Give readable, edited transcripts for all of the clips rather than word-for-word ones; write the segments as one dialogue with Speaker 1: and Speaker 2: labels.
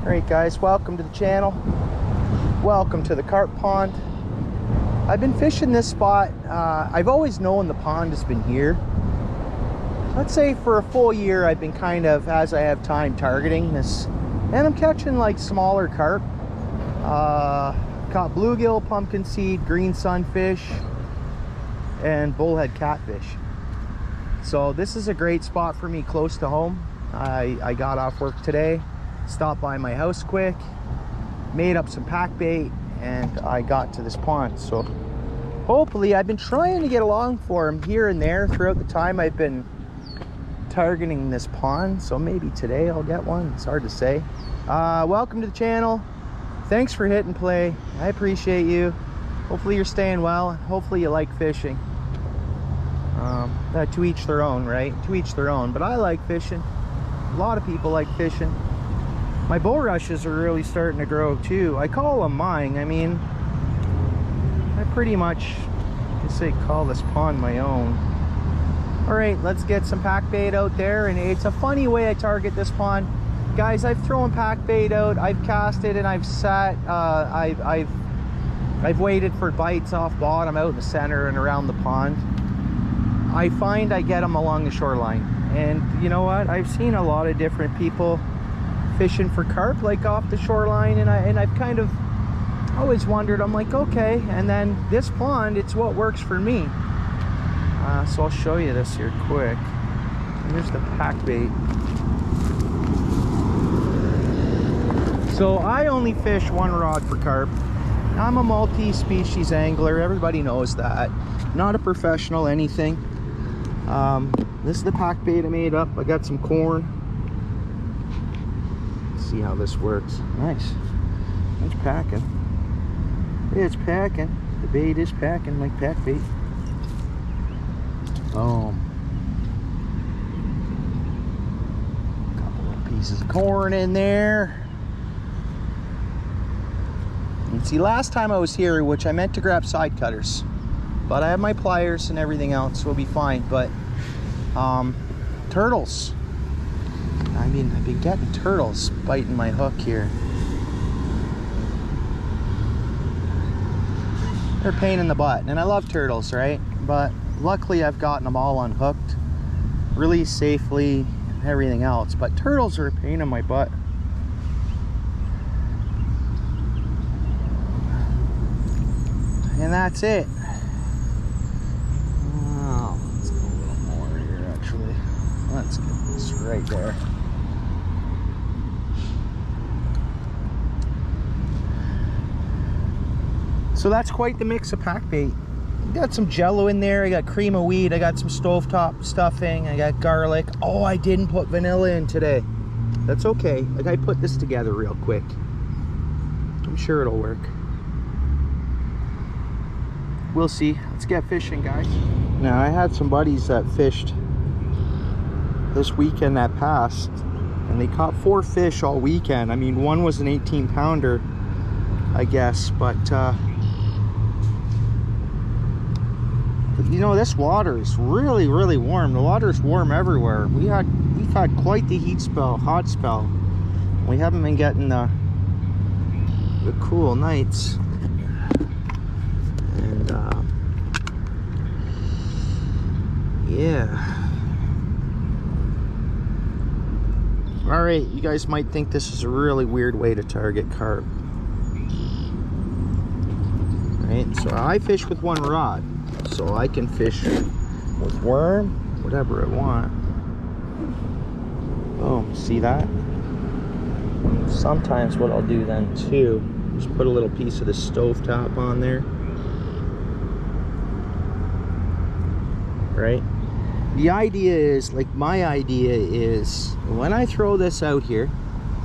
Speaker 1: Alright guys, welcome to the channel. Welcome to the carp pond. I've been fishing this spot. I've always known the pond has been here. Let's say for a full year I've been kind of, as I have time, targeting this. And I'm catching like smaller carp. Caught bluegill, pumpkin seed, green sunfish, and bullhead catfish. So this is a great spot for me close to home. I got off work today. Stopped by my house quick, made up some pack bait, and I got to this pond. So hopefully, I've been trying to get along for him here and there throughout the time I've been targeting this pond. So maybe today I'll get one. It's hard to say. Welcome to the channel. Thanks for hitting play. I appreciate you. Hopefully you're staying well. Hopefully you like fishing. To each their own, right? To each their own. But I like fishing. A lot of people like fishing. My bulrushes are really starting to grow too. I call them mine. I mean, I pretty much call this pond my own. All right, let's get some pack bait out there. And it's a funny way I target this pond. Guys, I've thrown pack bait out, I've casted, and I've sat, I've waited for bites off bottom out in the center and around the pond. I find I get them along the shoreline. And you know what? I've seen a lot of different people fishing for carp like off the shoreline, and I've kind of always wondered, I'm like, okay, and then this pond, it's what works for me. So I'll show you this here quick. Here's the pack bait. So I only fish one rod for carp. I'm a multi-species angler, everybody knows that. Not a professional anything. This is the pack bait I made up. I got some corn. Let's see how this works. Nice. It's packing. It's packing. The bait is packing like pack bait. Boom. Couple of pieces of corn in there. And see, last time I was here, which I meant to grab side cutters, but I have my pliers and everything else, so we'll be fine. But turtles. I mean, I've been getting turtles biting my hook here. They're a pain in the butt, and I love turtles, right? But luckily I've gotten them all unhooked, released safely, and everything else. But turtles are a pain in my butt. And that's it. Oh, let's go a little more here, actually. Let's get this right there. So that's quite the mix of pack bait. Got some jello in there, I got cream of wheat, I got some stovetop stuffing, I got garlic. Oh, I didn't put vanilla in today. That's okay. Like, I put this together real quick. I'm sure it'll work. We'll see. Let's get fishing, guys. Now, I had some buddies that fished this weekend that passed, and they caught 4 fish all weekend. I mean, one was an 18-pounder, I guess, but you know, this water is really, really warm. The water is warm everywhere. We've had quite the heat spell, hot spell. We haven't been getting the cool nights. And yeah. All right, you guys might think this is a really weird way to target carp. Right, so I fish with one rod. So I can fish with worm, whatever I want. Boom, see that? Sometimes what I'll do then too, is put a little piece of the stovetop on there. Right? The idea is, like, my idea is, when I throw this out here,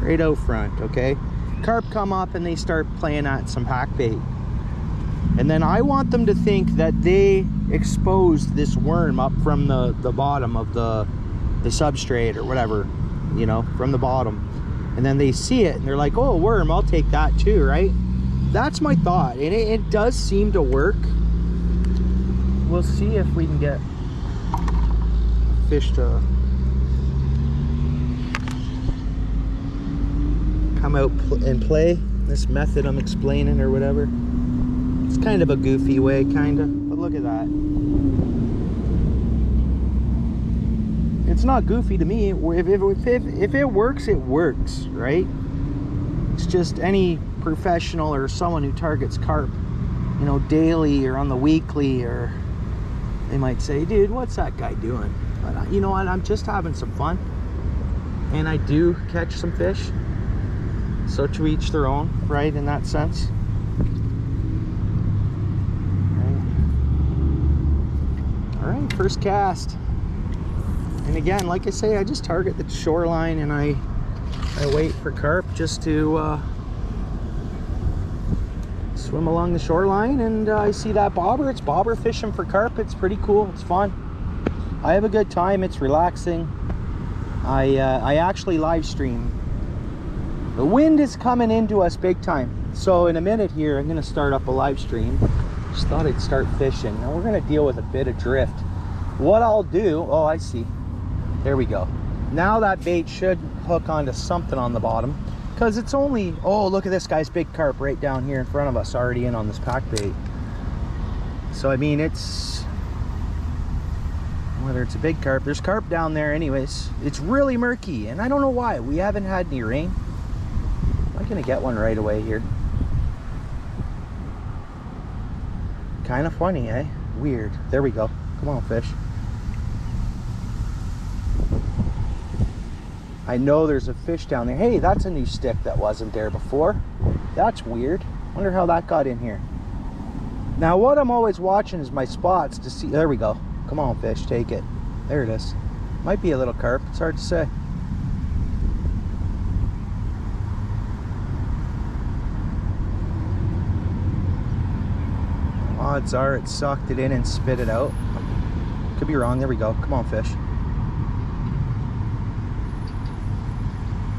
Speaker 1: right out front, okay? Carp come up and they start playing at some hack bait. And then I want them to think that they exposed this worm up from the bottom of the substrate or whatever, you know, from the bottom. And then they see it and they're like, oh, worm, I'll take that too, right? That's my thought. And it does seem to work. We'll see if we can get fish to come out and play. This method I'm explaining or whatever. It's kind of a goofy way, kind of. But look at that. It's not goofy to me. If it works, it works, right? It's just any professional or someone who targets carp, you know, daily or on the weekly, or they might say, dude, what's that guy doing? But you know what, I'm just having some fun, and I do catch some fish, so to each their own, right, in that sense. All right, first cast. And again, like I say, I just target the shoreline, and I wait for carp just to swim along the shoreline, and I see that bobber. It's bobber fishing for carp. It's pretty cool. It's fun. I have a good time. It's relaxing. I actually live stream. The wind is coming into us big time. So in a minute here, I'm gonna start up a live stream. Just thought I'd start fishing. Now we're gonna deal with a bit of drift. What I'll do, oh, I see. There we go. Now that bait should hook onto something on the bottom, because it's only, oh, look at this guy's big carp right down here in front of us, already in on this pack bait. So I mean, it's, whether it's a big carp, there's carp down there anyways. It's really murky, and I don't know why. We haven't had any rain. I'm gonna get one right away here. Kind of funny, eh? Weird. There we go. Come on, fish. I know there's a fish down there. Hey, that's a new stick that wasn't there before. That's weird. Wonder how that got in here. Now what I'm always watching is my spots to see. There we go. Come on, fish, take it. There it is. Might be a little carp. It's hard to say. Odds are it sucked it in and spit it out. Could be wrong. There we go. Come on, fish.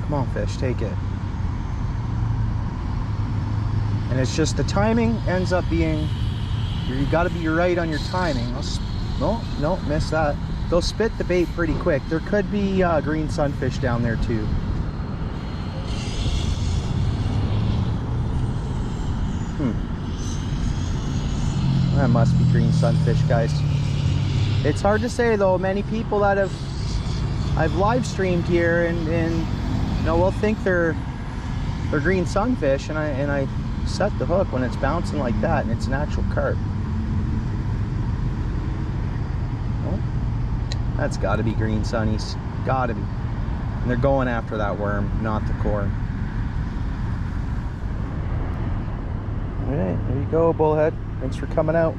Speaker 1: Come on, fish, take it. And it's just the timing ends up being, you got to be right on your timing. No, missed that. They'll spit the bait pretty quick. There could be green sunfish down there too. That must be green sunfish, guys. It's hard to say though. Many people that I've live streamed here and you know, will think they're green sunfish, and I set the hook when it's bouncing like that, and it's an actual carp. Well, that's got to be green sunnies. Got to be. And they're going after that worm, not the corn. All right, there you go, bullhead. Thanks for coming out.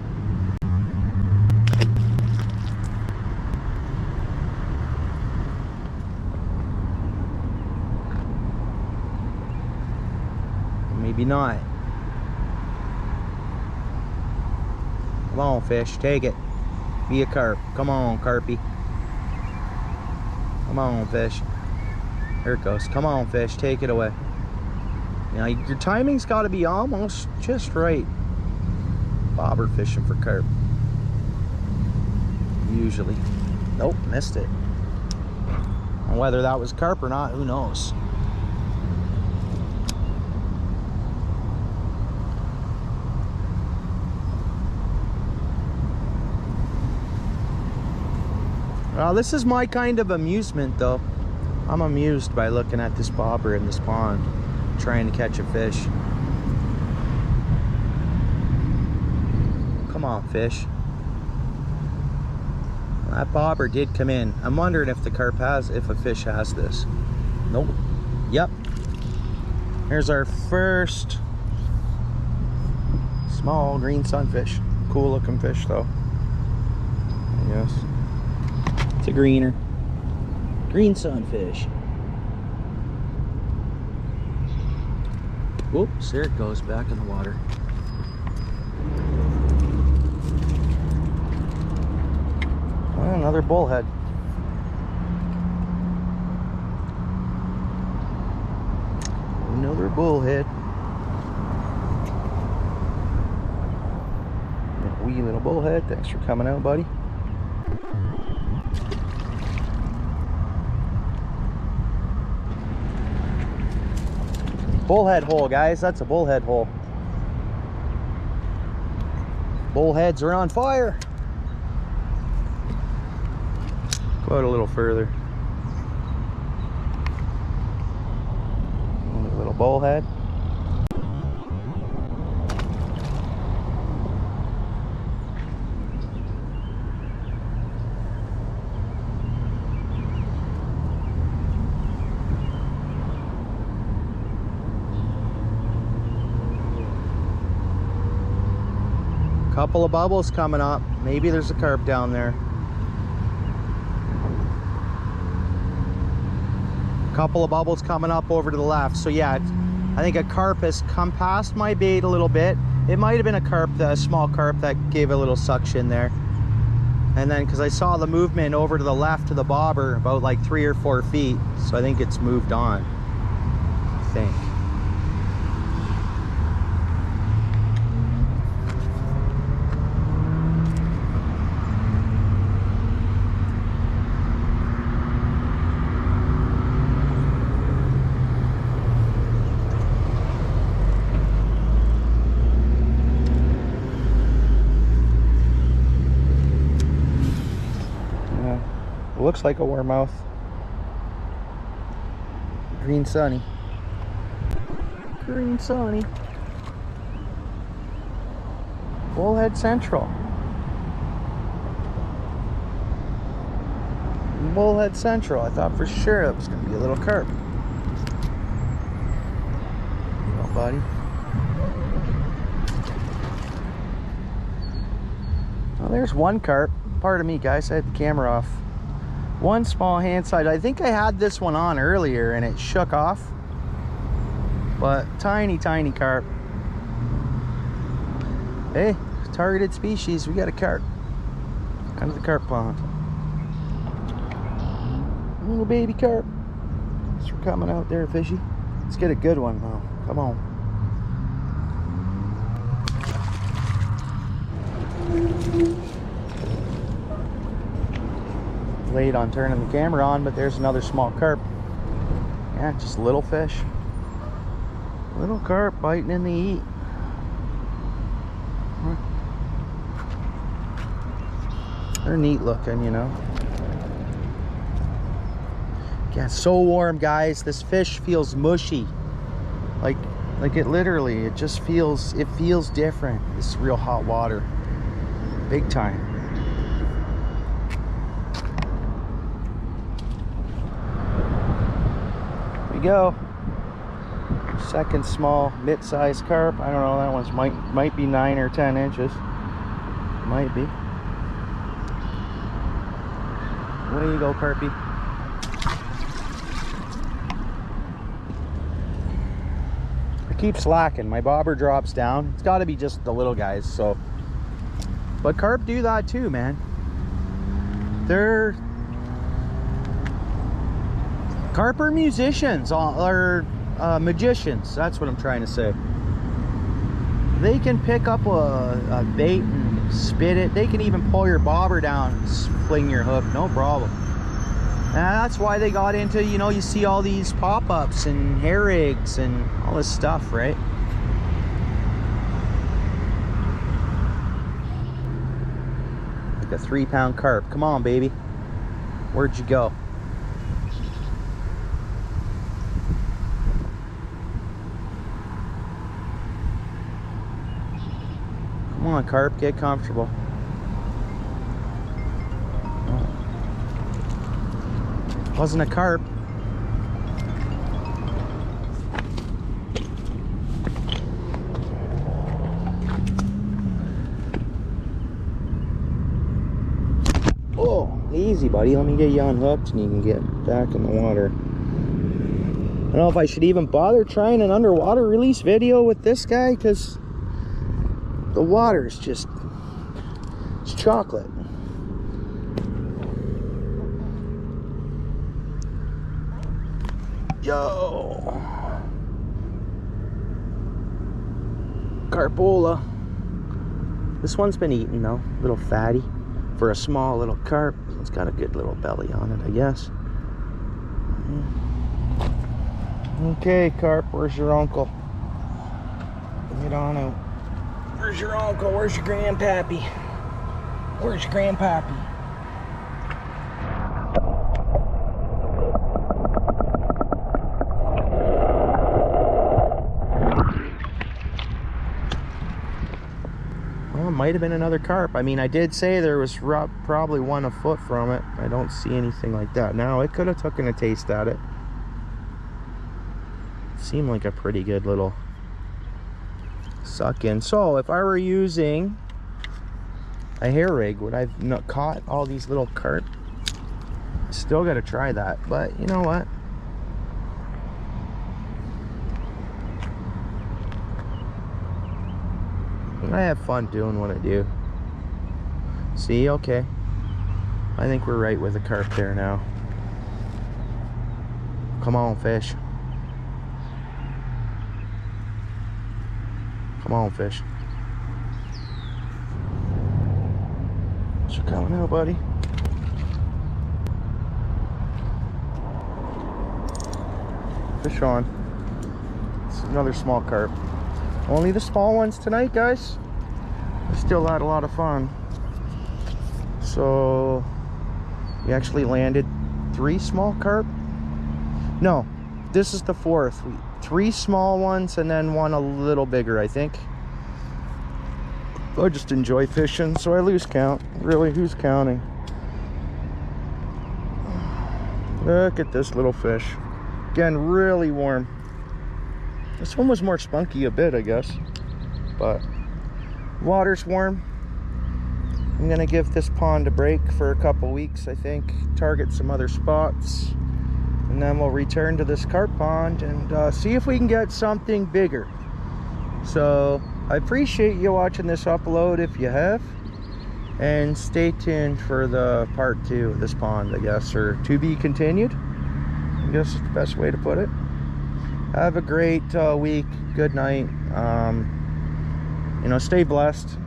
Speaker 1: Maybe not. Come on, fish, take it. Be a carp. Come on, carpy. Come on, fish. There it goes. Come on, fish, take it away. Now your timing's got to be almost just right. Bobber fishing for carp. Usually. Nope, missed it. And whether that was carp or not, who knows? Well, this is my kind of amusement though. I'm amused by looking at this bobber in this pond, trying to catch a fish. Come on, fish. That bobber did come in. I'm wondering if if a fish has this. Nope. Yep. Here's our first small green sunfish. Cool looking fish though. Yes. It's a greener. Green sunfish. Whoops, there it goes back in the water. Oh, another bullhead. Another bullhead. Wee little bullhead. Thanks for coming out, buddy. Bullhead hole, guys. That's a bullhead hole. Bullheads are on fire. Go out a little further. A little bullhead. Couple of bubbles coming up. Maybe there's a carp down there. Couple of bubbles coming up over to the left. So yeah, I think a carp has come past my bait a little bit. It might have been a carp, a small carp that gave a little suction there. And then because I saw the movement over to the left to the bobber about like 3 or 4 feet, so I think it's moved on, I think. Looks like a warmouth. Green sunny. Green sunny. Bullhead Central. Bullhead Central. I thought for sure it was going to be a little carp. Oh, buddy. Well, there's one carp. Pardon me, guys. I had the camera off. One small hand size. I think I had this one on earlier and it shook off. But tiny, tiny carp. Hey, targeted species. We got a carp. Out of the carp pond. Little baby carp. Thanks for coming out there, fishy. Let's get a good one now. Come on. Late on turning the camera on, but there's another small carp. Yeah, just little fish. Little carp biting in the eat. They're neat looking, you know. Yeah, it's so warm, guys. This fish feels mushy. Like it literally, it just feels, it feels different. This real hot water. Big time. Go. Second small mid-sized carp. I don't know, that one's might be 9 or 10 inches. Might be. Way you go, carpy. I keep slacking. My bobber drops down. It's got to be just the little guys. So, but carp do that too, man. Carp are musicians, or magicians. That's what I'm trying to say. They can pick up a bait and spit it. They can even pull your bobber down and fling your hook, no problem. And that's why they got into, you know, you see all these pop-ups and hair rigs and all this stuff, right? Like a 3-pound carp. Come on, baby. Where'd you go? Come on, carp, get comfortable. Wasn't a carp. Oh, easy, buddy. Let me get you unhooked and you can get back in the water. I don't know if I should even bother trying an underwater release video with this guy, because the water is just, it's chocolate. Yo, Carpola. This one's been eaten though, a little fatty for a small little carp. It's got a good little belly on it, I guess. Okay, carp, where's your uncle? Get on out. Where's your uncle? Where's your grandpappy? Where's your grandpappy? Well, it might have been another carp. I mean, I did say there was probably one a foot from it. I don't see anything like that. Now, it could have taken a taste at it. Seemed like a pretty good little suck in. So if I were using a hair rig, would I have not caught all these little carp? Still got to try that, but you know what? I have fun doing what I do. See, okay, I think we're right with the carp there now. Come on, fish. Come on, fish. What you coming out, buddy? Fish on. It's another small carp. Only the small ones tonight, guys. I still had a lot of fun. So we actually landed 3 small carp. No, this is the 4th. 3 small ones and then one a little bigger, I think. I just enjoy fishing, so I lose count. Really, who's counting? Look at this little fish. Again, really warm. This one was more spunky a bit, I guess. But water's warm. I'm gonna give this pond a break for a couple weeks, I think. Target some other spots. And then we'll return to this carp pond and see if we can get something bigger. So I appreciate you watching this upload if you have. And stay tuned for the part 2 of this pond, I guess, or to be continued. I guess is the best way to put it. Have a great week. Good night. You know, stay blessed.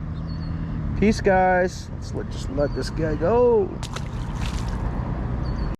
Speaker 1: Peace, guys. Let's just let this guy go.